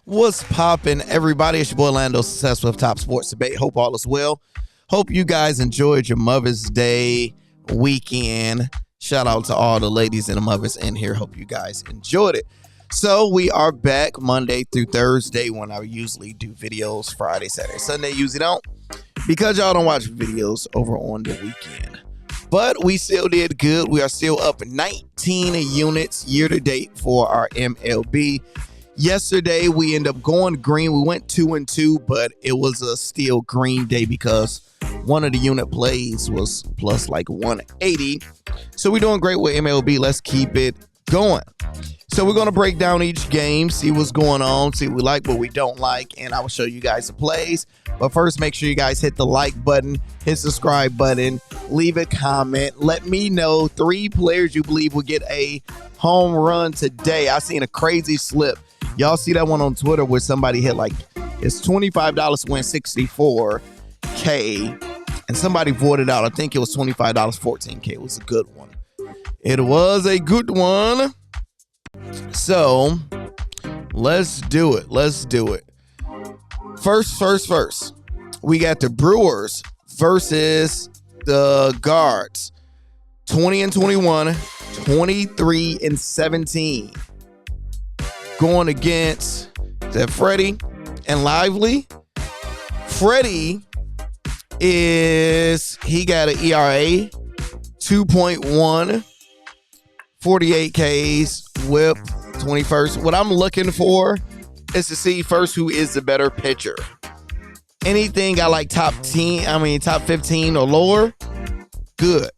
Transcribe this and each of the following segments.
What's poppin', everybody? It's your boy Lando, successful with Top Sports Debate. Hope all is well. Hope you guys enjoyed your Mother's Day weekend. Shout out to all the ladies and the mothers in here. Hope you guys enjoyed it. So we are back Monday through Thursday when I usually do videos. Friday, Saturday, Sunday usually don't, because y'all don't watch videos over on the weekend. But we still did good. We are still up 19 units year to date for our MLB. Yesterday, we ended up going green. We went 2-2, but it was a still green day because one of the unit plays was plus like 180. So we're doing great with MLB. Let's keep it going. So we're going to break down each game, see what's going on, see what we like, what we don't like, and I will show you guys the plays. But first, make sure you guys hit the like button, hit subscribe button, leave a comment. Let me know 3 players you believe will get a home run today. I seen a crazy slip. Y'all see that one on Twitter where somebody hit like, it's $25 to win $64K, and somebody voted out. I think it was $25, $14K. It was a good one. It was a good one. So let's do it. Let's do it. First. We got the Brewers versus the Guards. 20-21, 23-17. Going against that Freddie and Lively. Freddie he got an ERA 2.1, 48 Ks, whip 21st. What I'm looking for is to see first who is the better pitcher. Anything I like top 15 or lower, good.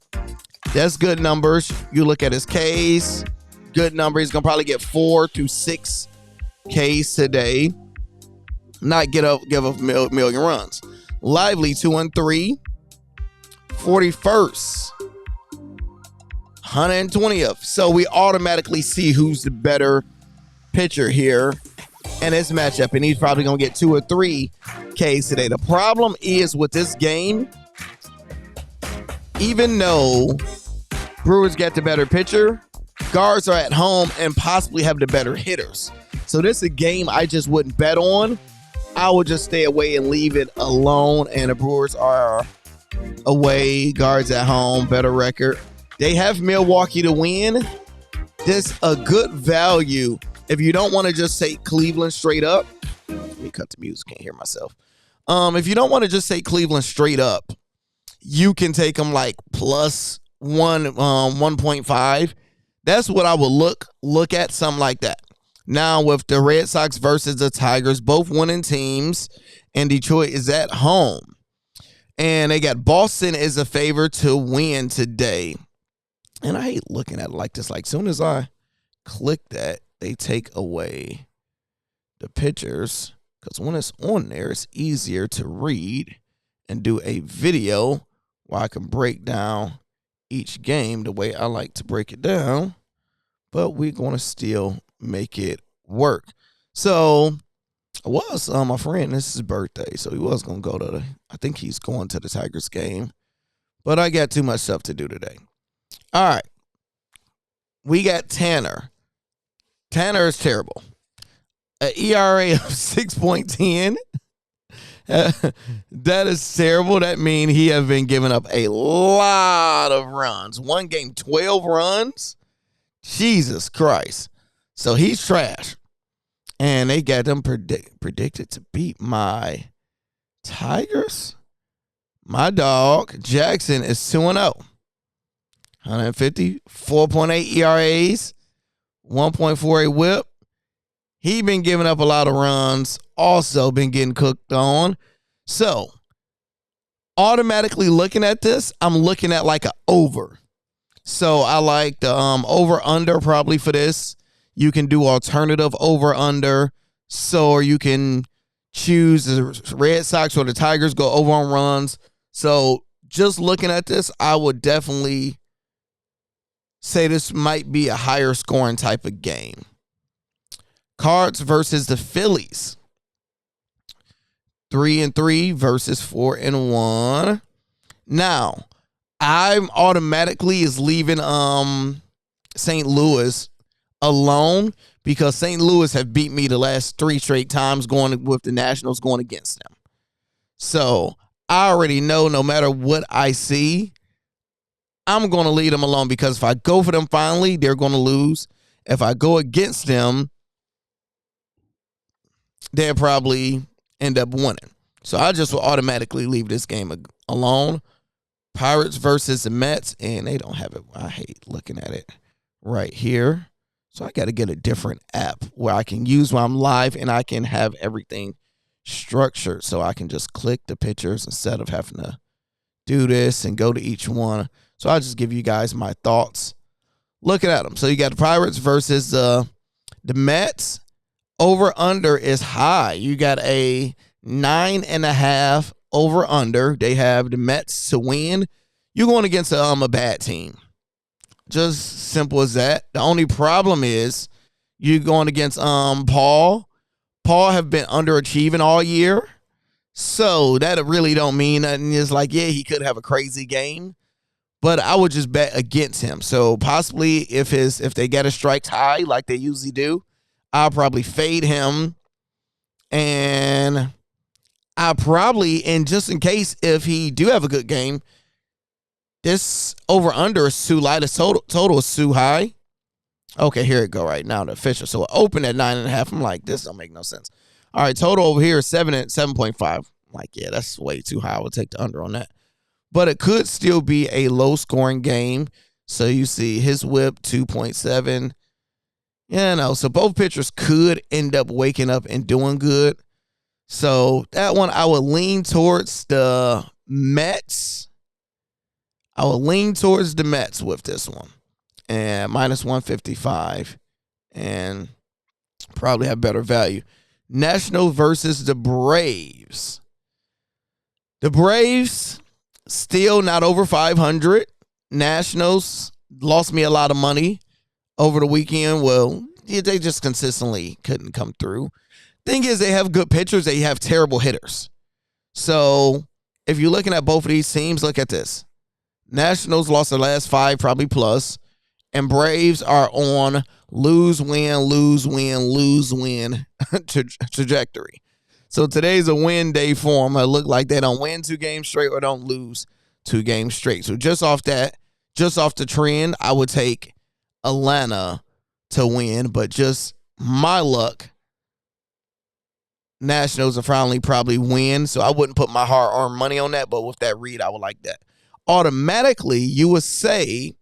That's good numbers. You look at his Ks, good number. He's gonna probably get 4 to 6 Ks today. Not give up million runs. Lively 2-3, 41st, 120th. So we automatically see who's the better pitcher here in this matchup, and he's probably gonna get 2 or 3 Ks today. The problem is with this game, even though Brewers get the better pitcher, Guards are at home and possibly have the better hitters. So this is a game I just wouldn't bet on. I would just stay away and leave it alone. And the Brewers are away, Guards at home, better record. They have Milwaukee to win. This a good value. If you don't want to just say Cleveland straight up, let me cut the music, can't hear myself. If you don't want to just say Cleveland straight up, you can take them like plus 1.5. That's what I would look at, something like that. Now with the Red Sox versus the Tigers, both winning teams, and Detroit is at home. And they got Boston is a favorite to win today. And I hate looking at it like this. Like, soon as I click that, they take away the pictures. Because when it's on there, it's easier to read and do a video where I can break down each game the way I like to break it down. But we're going to still make it work. So my friend, this is his birthday, so he was going to go to I think he's going to the Tigers game. But I got too much stuff to do today. All right. We got Tanner. Tanner is terrible. An ERA of 6.10. That is terrible. That means he has been giving up a lot of runs. One game, 12 runs. Jesus Christ. So he's trash. And they got them predicted to beat my Tigers. My dog, Jackson, is 2-0. 150, 4.8 ERAs, 1.48 whip. He been giving up a lot of runs. Also been getting cooked on. So, automatically looking at this, I'm looking at like an over. So, I like the over-under probably for this. You can do alternative over-under. So, or you can choose the Red Sox or the Tigers, go over on runs. So, just looking at this, I would definitely say this might be a higher scoring type of game. Cards versus the Phillies. 3-3 versus 4-1. Now, I'm automatically is leaving St. Louis alone because St. Louis have beat me the last 3 straight times going with the Nationals going against them. So I already know no matter what I see, I'm going to leave them alone because if I go for them finally, they're going to lose. If I go against them, they'll probably end up winning. So I just will automatically leave this game alone. Pirates versus the Mets, and they don't have it. I hate looking at it right here. So I got to get a different app where I can use when I'm live and I can have everything structured so I can just click the pictures instead of having to do this and go to each one. So I'll just give you guys my thoughts looking at them. So you got the Pirates versus the Mets. Over under is high. You got a 9.5 over under. They have the Mets to win. You're going against a bad team. Just simple as that. The only problem is you're going against Paul. Paul have been underachieving all year. So that really don't mean nothing. It's like, yeah, he could have a crazy game, but I would just bet against him. So possibly if they get a strike high like they usually do, I'll probably fade him. And I probably, and just in case if he do have a good game, this over under is too light. His total is too high. Okay, here it go right now, the official. So it opened at 9.5. I'm like, this don't make no sense. All right, total over here is 7.5. I'm like, yeah, that's way too high. I would take the under on that. But it could still be a low-scoring game. So you see his whip, 2.7. Yeah, no. So both pitchers could end up waking up and doing good. So that one, I would lean towards the Mets. I will lean towards the Mets with this one. And minus 155. And probably have better value. Nationals versus the Braves. The Braves still not over 500. Nationals lost me a lot of money over the weekend. Well, they just consistently couldn't come through. Thing is, they have good pitchers. They have terrible hitters. So if you're looking at both of these teams, look at this. Nationals lost their last 5, probably plus. And Braves are on lose, win trajectory. So today's a win day for them. It look like they don't win 2 games straight or don't lose 2 games straight. So just off that, just off the trend, I would take Atlanta to win. But just my luck, Nationals will finally probably win. So I wouldn't put my hard-earned money on that. But with that read, I would like that. Automatically, you would say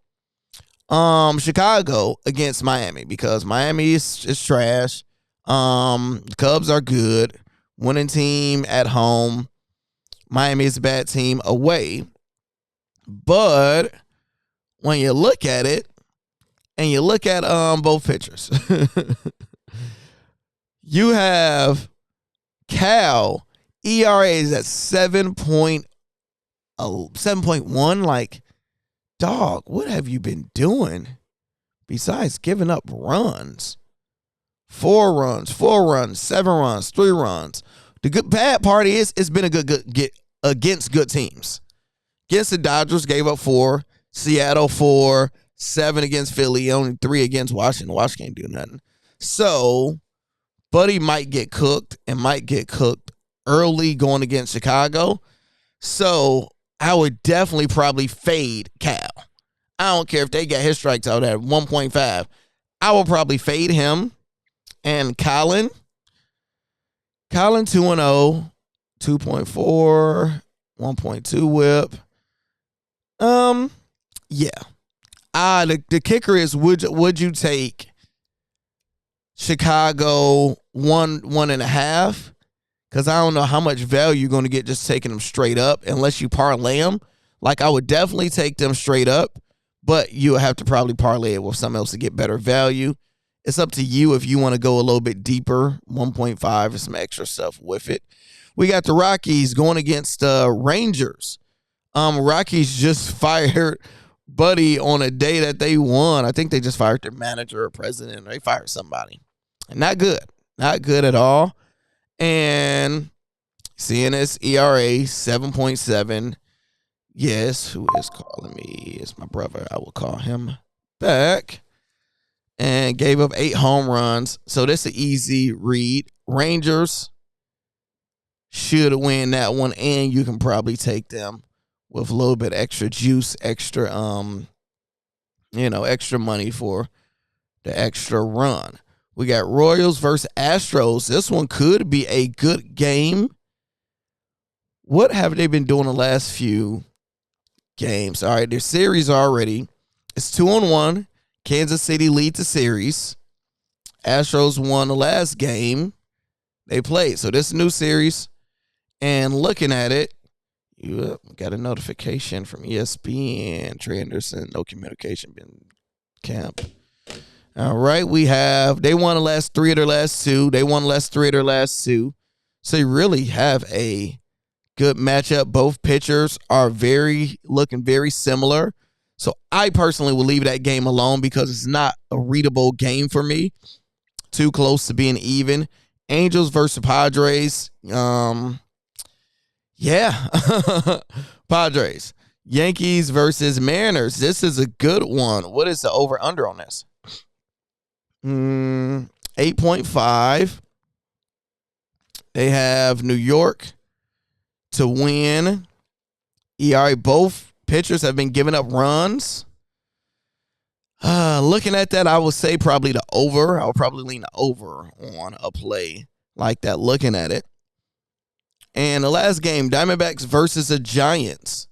Chicago against Miami because Miami is trash. The Cubs are good. Winning team at home. Miami is a bad team away. But when you look at it and you look at both pitchers, you have Cal ERA is at 7.1. Like, dog, what have you been doing besides giving up runs? 4 runs, 7 runs, 3 runs. The bad part is it's been a good get against good teams. Against the Dodgers, gave up 4. Seattle 4. 7 against Philly. Only 3 against Washington. Washington can't do nothing. So, Buddy might get cooked and might get cooked early going against Chicago. So, I would definitely probably fade Cal. I don't care if they get his strikes out at 1.5. I will probably fade him. And Colin 2-0, 2.4, 1.2 whip. Yeah. The kicker is would you take Chicago 1.5? Because I don't know how much value you're going to get just taking them straight up unless you parlay them. Like, I would definitely take them straight up, but you have to probably parlay it with something else to get better value. It's up to you if you want to go a little bit deeper, 1.5 or some extra stuff with it. We got the Rockies going against Rangers. Rockies just fired Buddy on a day that they won. I think they just fired their manager or president. Or they fired somebody. And not good. Not good at all. And seeing this ERA, 7.7. Yes, who is calling me? It's my brother. I will call him back. and gave up 8 home runs. So this is an easy read. Rangers should win that one, and you can probably take them with a little bit extra juice, extra extra money for the extra run. We got Royals versus Astros. This one could be a good game. What have they been doing the last few games? All right, their series already. It's 2-1. Kansas City lead the series. Astros won the last game they played. So this is a new series. And looking at it, you got a notification from ESPN. Trey Anderson, no communication, been camp. All right, they won the last 3 of their last 2. They won the last 3 of their last 2. So you really have a good matchup. Both pitchers are looking very similar. So I personally will leave that game alone because it's not a readable game for me. Too close to being even. Angels versus Padres. Padres. Yankees versus Mariners. This is a good one. What is the over-under on this? 8.5. They have New York to win. ERA, both pitchers have been giving up runs. Looking at that, I would say probably the over. I'll probably lean the over on a play like that, looking at it. And the last game, Diamondbacks versus the Giants.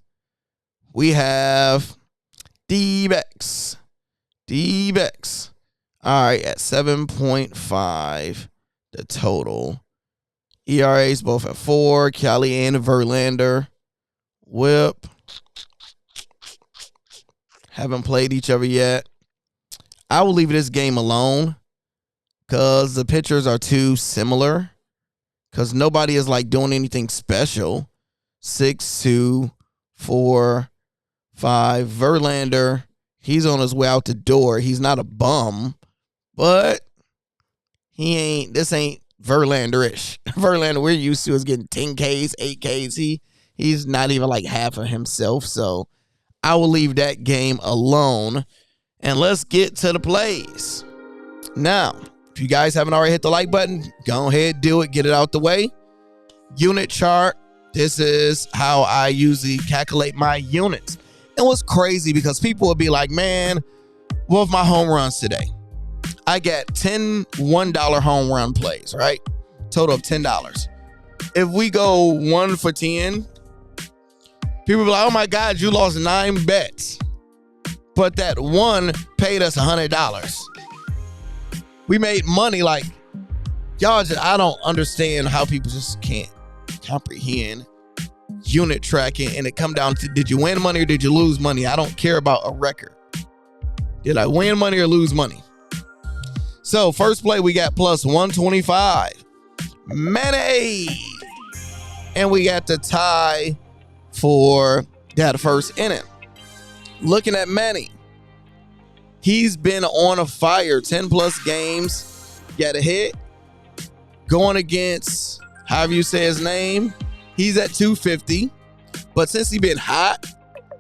We have D-backs. All right, at 7.5, the total. ERAs both at 4. Kelly and Verlander. Whip. Haven't played each other yet. I will leave this game alone because the pitchers are too similar. Because nobody is like doing anything special. 6, 2, 4, 5. Verlander, he's on his way out the door. He's not a bum, but this ain't Verlander-ish. Verlander, we're used to is getting 10 Ks, 8 Ks. He's not even like half of himself. So I will leave that game alone. And let's get to the plays. Now, if you guys haven't already hit the like button, go ahead, do it, get it out the way. Unit chart. This is how I usually calculate my units. And what's crazy, because people will be like, man, what of my home runs today? I got 10 $1 home run plays, right? Total of $10. If we go 1 for 10, people be like, oh my God, you lost 9 bets. But that one paid us $100. We made money. Like, y'all I don't understand how people just can't comprehend unit tracking, and it come down to, did you win money or did you lose money? I don't care about a record. Did I win money or lose money? So first play, we got plus 125. Manny. And we got the tie for that first inning. Looking at Manny. He's been on a fire. 10 plus games. Got a hit. Going against, however you say his name, he's at 250. But since he's been hot,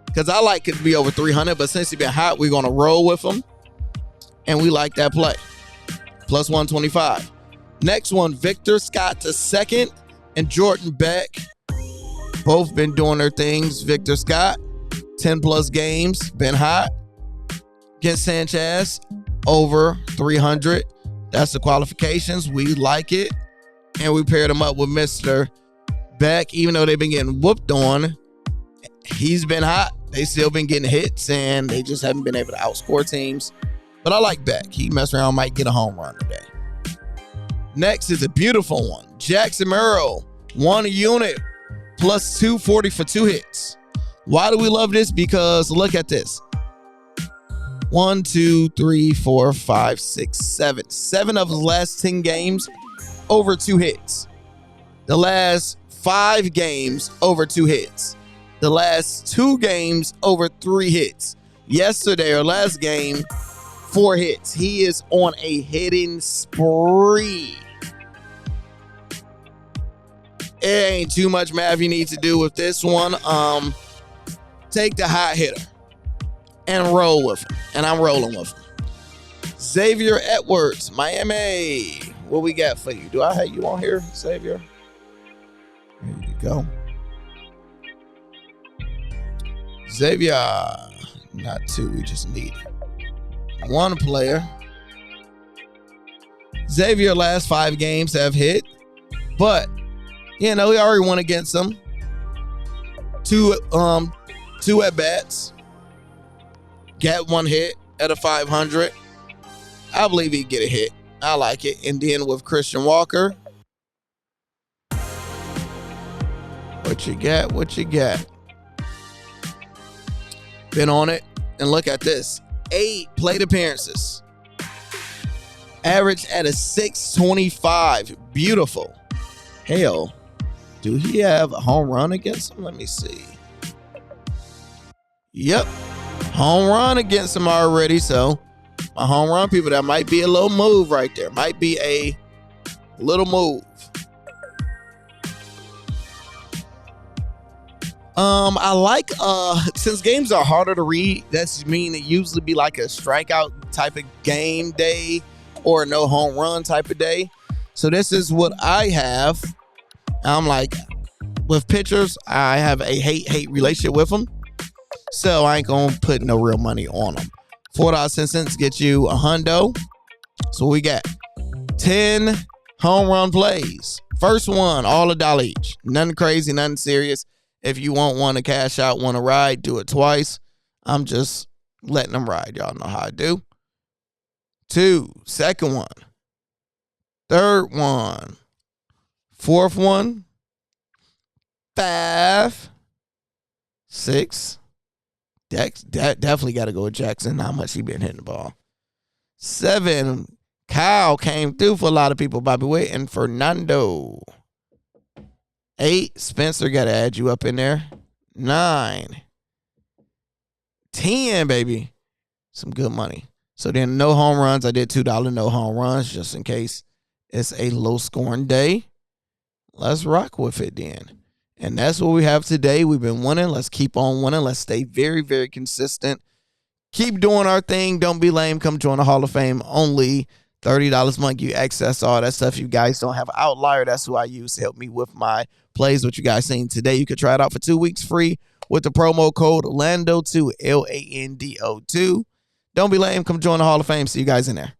because I like it to be over 300, but since he's been hot, we're going to roll with him. And we like that play. Plus 125. Next one, Victor Scott to second and Jordan Beck. Both been doing their things. Victor Scott, 10 plus games, been hot. Against Sanchez, over 300. That's the qualifications. We like it. And we paired him up with Mr. Beck. Even though they've been getting whooped on, he's been hot. They still been getting hits, and they just haven't been able to outscore teams. But I like Beck. He mess around, might get a home run today. Next is a beautiful one. Jackson Merrill, 1 unit, plus 240 for 2 hits. Why do we love this? Because look at this. 1, 2, 3, 4, 5, 6, 7. 7 of his last 10 games, over 2 hits. The last 5 games, over 2 hits. The last 2 games, over 3 hits. Yesterday or last game, 4 hits. He is on a hitting spree. It ain't too much math you need to do with this one. Take the hot hitter and roll with him. And I'm rolling with him. Xavier Edwards, Miami. What we got for you? Do I have you on here, Xavier? There you go. Xavier, not two, we just need one player. Xavier last 5 games have hit, but he already won against them. Two at bats. Got 1 hit at a 500. I believe he'd get a hit. I like it. And then with Christian Walker. What you got? What you got? Been on it. And look at this. 8 plate appearances. Average at a 625. Beautiful. Hell, do he have a home run against him? Let me see. Yep. Home run against him already. So, my home run people, that might be a little move right there. Might be a little move. I like, since games are harder to read, that's mean it usually be like a strikeout type of game day or a no home run type of day. So this is what I have. I'm like, with pitchers, I have a hate relationship with them. So I ain't going to put no real money on them. $4.10 get you a hundo. So we got 10 home run plays. First one, all $1 each. Nothing crazy, nothing serious. If you want one to cash out, want to ride, do it twice. I'm just letting them ride. Y'all know how I do. 2, second one. Third one. Fourth one. 5. 6. Definitely got to go with Jackson. How much he been hitting the ball. 7. Kyle came through for a lot of people. Bobby Witt and Fernando. 8. Spencer, got to add you up in there. 9. 10, baby. Some good money. So then no home runs. I did $2 no home runs just in case it's a low scoring day. Let's rock with it then. And that's what we have today. We've been winning. Let's keep on winning. Let's stay very, very consistent. Keep doing our thing. Don't be lame. Come join the Hall of Fame. Only $30 a month. You access all that stuff. You guys don't have Outlier. That's who I use to help me with my plays. What you guys seen today. You can try it out for 2 weeks free with the promo code Lando2, LANDO2. Don't be lame. Come join the Hall of Fame. See you guys in there.